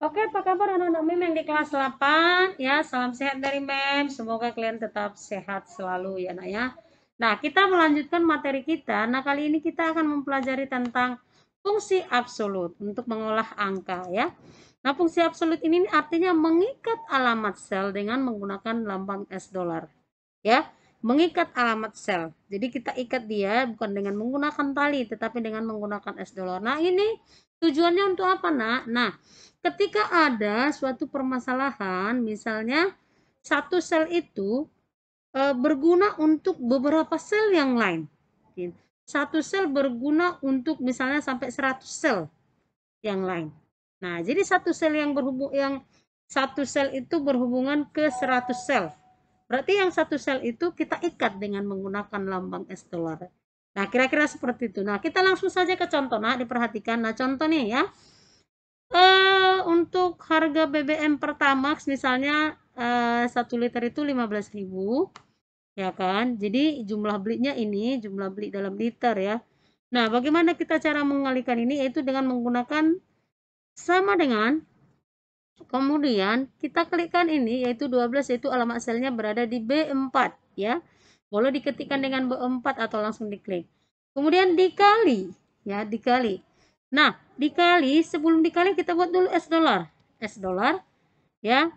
Oke, apa kabar anak-anak MEM yang di kelas 8? Ya, salam sehat dari MEM. Semoga kalian tetap sehat selalu ya, Nak ya. Nah, kita melanjutkan materi kita. Nah, kali ini kita akan mempelajari tentang fungsi absolut untuk mengolah angka ya. Nah, fungsi absolut ini artinya mengikat alamat sel dengan menggunakan lambang US dollar. Ya, mengikat alamat sel. Jadi kita ikat dia bukan dengan menggunakan tali, tetapi dengan menggunakan US dollar. Nah, ini tujuannya untuk apa, Nak? Nah, ketika ada suatu permasalahan, misalnya satu sel itu berguna untuk beberapa sel yang lain. Satu sel berguna untuk misalnya sampai 100 sel yang lain. Nah, jadi satu sel itu berhubungan ke 100 sel. Berarti yang satu sel itu kita ikat dengan menggunakan lambang US dollar. Nah, kira-kira seperti itu. Nah, kita langsung saja ke contoh. Nah, diperhatikan. Nah, contoh nih ya. Untuk harga BBM Pertamax misalnya 1 liter itu 15.000 ya kan. Jadi jumlah belinya ini jumlah beli dalam liter ya. Nah, bagaimana kita cara mengalihkan ini yaitu dengan menggunakan sama dengan kemudian kita klikkan ini yaitu 12 yaitu alamat selnya berada di B4 ya. Boleh diketikkan dengan B4 atau langsung diklik. Kemudian dikali ya, dikali. Nah, dikali sebelum dikali kita buat dulu S dollar. S dollar ya.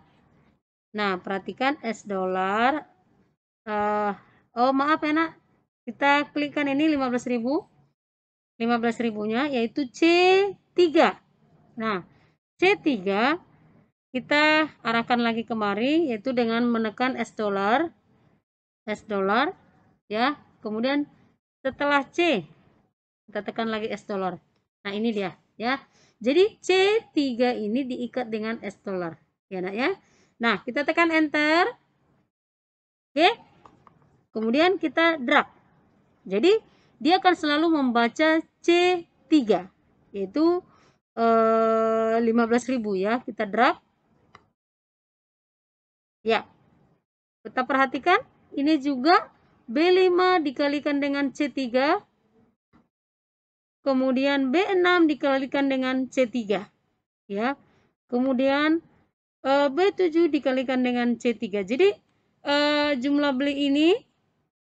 Nah, perhatikan S dollar. Oh, maaf ya, Nak. Kita klikkan ini 15.000. 15.000-nya yaitu C3. Nah, C3 kita arahkan lagi kemari yaitu dengan menekan S dollar ya. Kemudian setelah C kita tekan lagi S dollar. Nah, ini dia ya. Jadi C3 ini diikat dengan S dollar ya, Nak ya. Nah, kita tekan enter. Oke. Kemudian kita drag. Jadi dia akan selalu membaca C3 yaitu 15.000 ya. Kita drag. Ya. Kita perhatikan ini juga B5 dikalikan dengan C3. Kemudian B6 dikalikan dengan C3 ya. Kemudian B7 dikalikan dengan C3. Jadi jumlah beli ini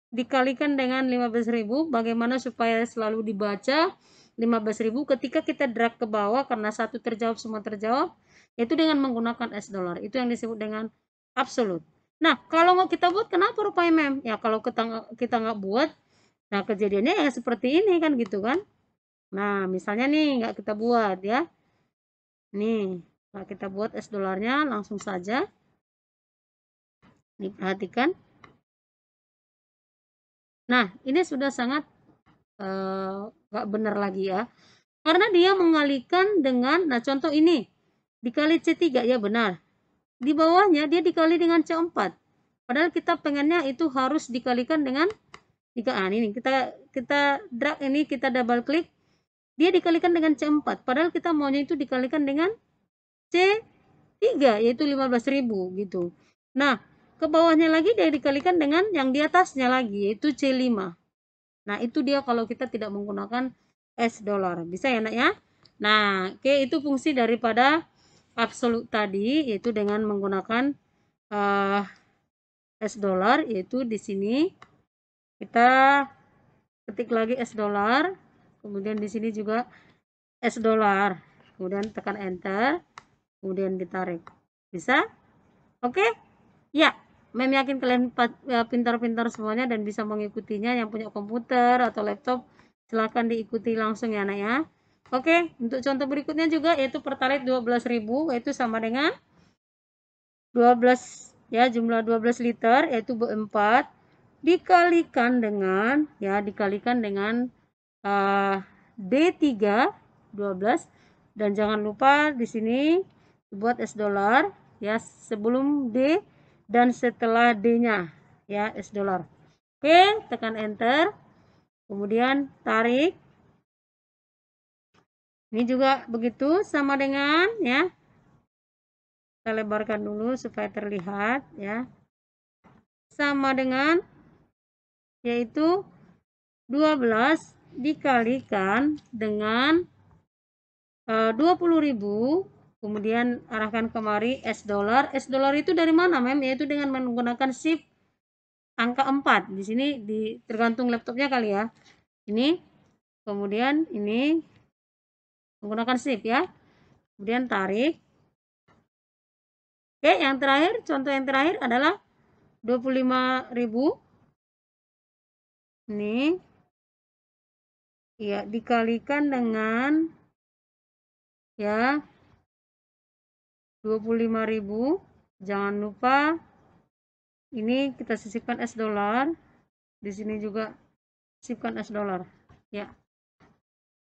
dikalikan dengan 15.000. Bagaimana supaya selalu dibaca 15.000 ketika kita drag ke bawah karena satu terjawab semua terjawab, yaitu dengan menggunakan S dollar. Itu yang disebut dengan absolut. Nah, kalau nggak kita buat, kenapa rupanya mem? Ya kalau kita nggak buat, nah kejadiannya ya seperti ini kan gitu kan. Nah, misalnya nih nggak kita buat ya. Nih, nggak kita buat S dolarnya, langsung saja. Diperhatikan. Nah, ini sudah sangat nggak benar lagi ya. Karena dia mengalihkan dengan, nah contoh ini, dikali C3, ya benar. Di bawahnya dia dikali dengan C4. Padahal kita pengennya itu harus dikalikan dengan, ini kita drag ini, kita double klik, dia dikalikan dengan C4. Padahal kita maunya itu dikalikan dengan C3, yaitu 15.000 gitu. Nah, ke bawahnya lagi dia dikalikan dengan yang di atasnya lagi, yaitu C5. Nah, itu dia kalau kita tidak menggunakan S dollar. Bisa ya, Nak ya? Nah, oke, itu fungsi daripada absolut tadi, yaitu dengan menggunakan S dollar, yaitu di sini kita ketik lagi S dollar, kemudian di sini juga S dollar, kemudian tekan enter, kemudian ditarik. Bisa? Oke? Ya, Mem yakin kalian pintar-pintar semuanya dan bisa mengikutinya. Yang punya komputer atau laptop silahkan diikuti langsung ya, Nak ya. Oke, untuk contoh berikutnya juga yaitu pertalite 12.000 yaitu sama dengan 12 ya, jumlah 12 liter yaitu B4 dikalikan dengan D3 12, dan jangan lupa di sini buat S dollar ya, sebelum D dan setelah D-nya ya, S dollar. Oke, tekan enter. Kemudian tarik. Ini juga begitu sama dengan ya. Kita lebarkan dulu supaya terlihat ya. Sama dengan yaitu 12 dikalikan dengan 20.000 kemudian arahkan kemari S dollar. S dollar itu dari mana, Mem? Yaitu dengan menggunakan shift angka 4. Di sini tergantung laptopnya kali ya. Ini, kemudian ini menggunakan shift ya. Kemudian tarik. Oke, yang terakhir, contoh yang terakhir adalah 25.000. Ini ya dikalikan dengan ya 25.000. Jangan lupa ini kita sisipkan S dollar. Di sini juga sisipkan S dollar. Ya.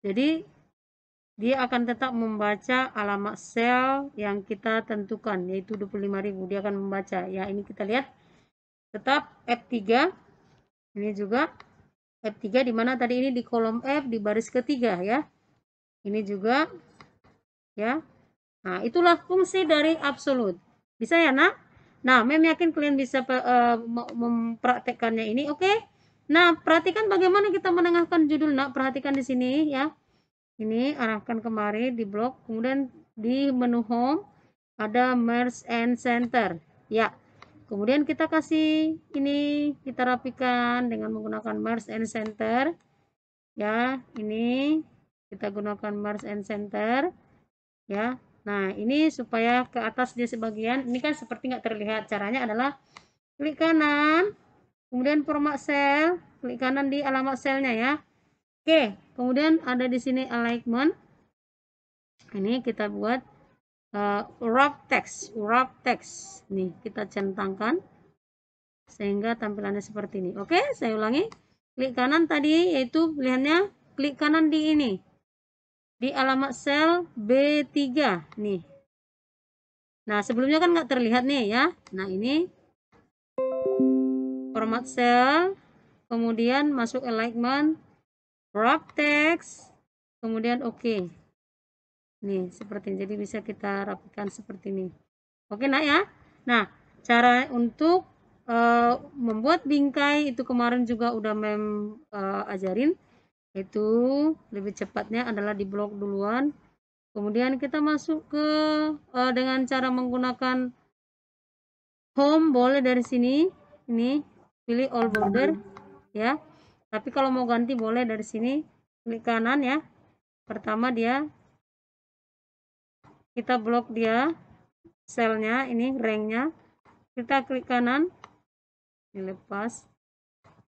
Jadi dia akan tetap membaca alamat sel yang kita tentukan, yaitu 25.000. Dia akan membaca. Ya, ini kita lihat tetap F3. Ini juga F3, di mana tadi ini di kolom F di baris ketiga ya. Ini juga ya. Nah, itulah fungsi dari absolut. Bisa ya, Nak? Nah, Mem yakin kalian bisa mempraktekkannya ini. Oke. Nah, perhatikan bagaimana kita menengahkan judul, Nak. Perhatikan di sini ya. Ini arahkan kemari di blok, kemudian di menu home ada merge and center. Ya. Kemudian kita kasih ini, kita rapikan dengan menggunakan merge and center. Ya, ini kita gunakan merge and center. Ya. Nah, ini supaya ke atas dia sebagian. Ini kan seperti nggak terlihat. Caranya adalah klik kanan, kemudian format sel, klik kanan di alamat selnya ya. Oke, kemudian ada di sini alignment. Ini kita buat wrap text. Nih, kita centangkan sehingga tampilannya seperti ini. Oke, saya ulangi. Klik kanan tadi, yaitu pilihannya klik kanan di ini. Di alamat sel B3 nih. Nah, sebelumnya kan nggak terlihat nih ya. Nah, ini format sel, kemudian masuk alignment, wrap text, kemudian oke. Nih, seperti ini. Jadi bisa kita rapikan seperti ini. Oke, Nak ya. Nah, cara untuk membuat bingkai itu kemarin juga udah Mem ajarin. Itu lebih cepatnya adalah di blok duluan. Kemudian kita masuk ke dengan cara menggunakan home, boleh dari sini. Ini pilih all border ya. Tapi kalau mau ganti boleh dari sini, klik kanan ya. Pertama dia kita blok dia selnya, ini ranknya. Kita klik kanan. Ini lepas.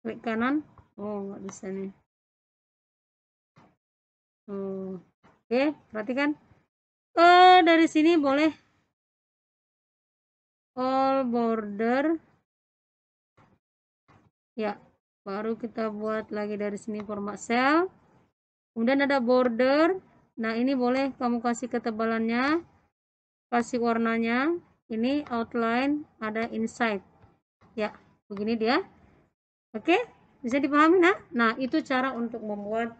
Klik kanan. Oh, nggak bisa nih. Oke, perhatikan. Dari sini boleh all border. Ya, baru kita buat lagi dari sini format cell. Kemudian ada border. Nah, ini boleh kamu kasih ketebalannya, kasih warnanya. Ini outline, ada inside. Ya, begini dia. Oke, bisa dipahami, nah? Nah, itu cara untuk membuat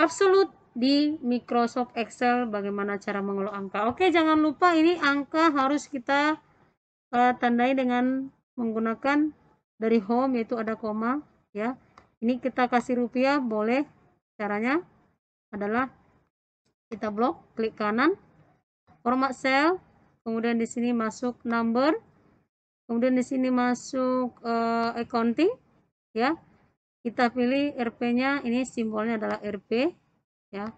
absolut di Microsoft Excel, bagaimana cara mengelola angka. Oke, jangan lupa ini angka harus kita tandai dengan menggunakan dari home, yaitu ada koma ya. Ini kita kasih rupiah, boleh. Caranya adalah kita blok, klik kanan, format cell, kemudian di sini masuk number, kemudian di sini masuk accounting ya. Kita pilih RP-nya, ini simbolnya adalah RP ya.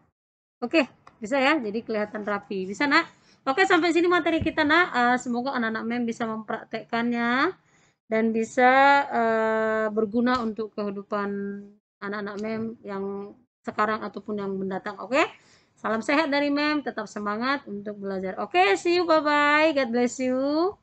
Oke, bisa ya, jadi kelihatan rapi. Bisa, Nak? Oke, sampai sini materi kita, Nak. Semoga anak-anak Mem bisa mempraktekkannya dan bisa berguna untuk kehidupan anak-anak Mem yang sekarang ataupun yang mendatang. Oke, salam sehat dari Mem, tetap semangat untuk belajar. Oke, see you, bye-bye, God bless you.